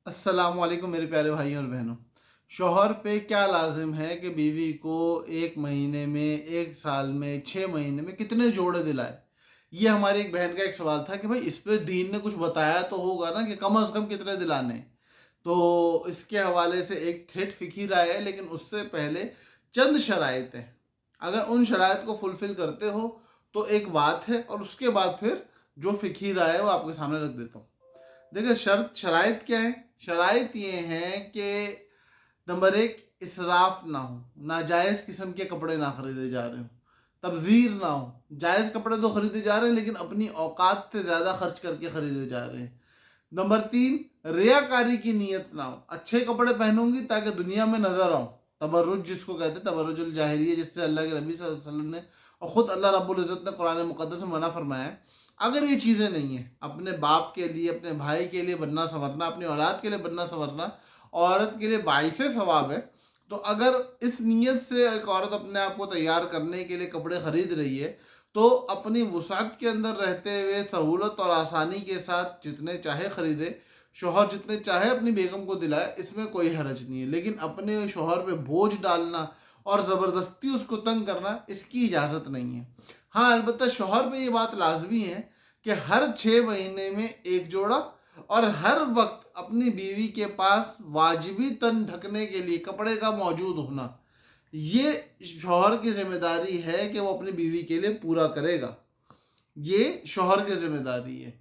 السلام علیکم میرے پیارے بھائیوں اور بہنوں۔ شوہر پہ کیا لازم ہے کہ بیوی کو ایک مہینے میں، ایک سال میں، 6 مہینے میں کتنے جوڑے دلائے؟ یہ ہماری ایک بہن کا ایک سوال تھا کہ بھائی اس پہ دین نے کچھ بتایا تو ہوگا نا کہ کم از کم کتنے دلانے۔ تو اس کے حوالے سے ایک ٹھیٹ فقہی رائے ہے، لیکن اس سے پہلے چند شرائط ہیں۔ اگر ان شرائط کو فلفل کرتے ہو تو ایک بات ہے، اور اس کے بعد پھر جو فقہی رائے ہے وہ آپ کے سامنے رکھ دیتا ہوں۔ دیکھیں، شرائط کیا ہیں؟ شرائط یہ ہیں کہ نمبر 1، اسراف نہ ہو، ناجائز قسم کے کپڑے نہ خریدے جا رہے ہوں، تبذیر نہ ہو، جائز کپڑے تو خریدے جا رہے ہیں لیکن اپنی اوقات سے زیادہ خرچ کر کے خریدے جا رہے ہیں۔ نمبر 3، ریاکاری کی نیت نہ ہو، اچھے کپڑے پہنوں گی تاکہ دنیا میں نظر آؤں، تبرج جس کو کہتے ہیں، تبرج الجاہلیہ، جس سے اللہ کے نبی صلی اللہ علیہ وسلم نے اور خود اللہ رب العزت نے قرآن مقدس میں منع فرمایا ہے۔ اگر یہ چیزیں نہیں ہیں، اپنے باپ کے لیے، اپنے بھائی کے لیے بننا سنورنا، اپنی اولاد کے لیے بننا سنورنا عورت کے لیے باعث ثواب ہے، تو اگر اس نیت سے ایک عورت اپنے آپ کو تیار کرنے کے لیے کپڑے خرید رہی ہے تو اپنی وسعت کے اندر رہتے ہوئے سہولت اور آسانی کے ساتھ جتنے چاہے خریدے، شوہر جتنے چاہے اپنی بیگم کو دلائے، اس میں کوئی حرج نہیں ہے۔ لیکن اپنے شوہر پہ بوجھ ڈالنا اور زبردستی اس کو تنگ کرنا، اس کی اجازت نہیں ہے۔ ہاں، البتہ شوہر پہ یہ بات لازمی ہے کہ ہر 6 مہینے میں ایک جوڑا، اور ہر وقت اپنی بیوی کے پاس واجبی تن ڈھکنے کے لیے کپڑے کا موجود ہونا، یہ شوہر کی ذمہ داری ہے کہ وہ اپنی بیوی کے لیے پورا کرے گا۔ یہ شوہر کی ذمہ داری ہے۔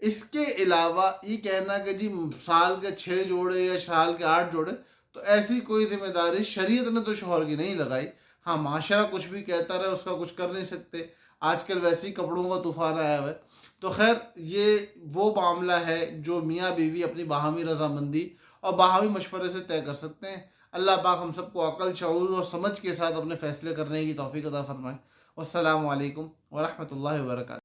اس کے علاوہ یہ کہنا کہ جی سال کے 6 جوڑے یا سال کے 8 جوڑے، تو ایسی کوئی ذمہ داری شریعت نے تو شوہر کی نہیں لگائی۔ ہاں، معاشرہ کچھ بھی کہتا رہے، اس کا کچھ کر نہیں سکتے، آج کل ویسے ہی کپڑوں کا طوفان آیا ہوا ہے۔ تو خیر، یہ وہ معاملہ ہے جو میاں بیوی اپنی باہمی رضامندی اور باہمی مشورے سے طے کر سکتے ہیں۔ اللہ پاک ہم سب کو عقل، شعور اور سمجھ کے ساتھ اپنے فیصلے کرنے کی توفیق عطا فرمائے۔ والسلام علیکم ورحمۃ اللہ وبرکاتہ۔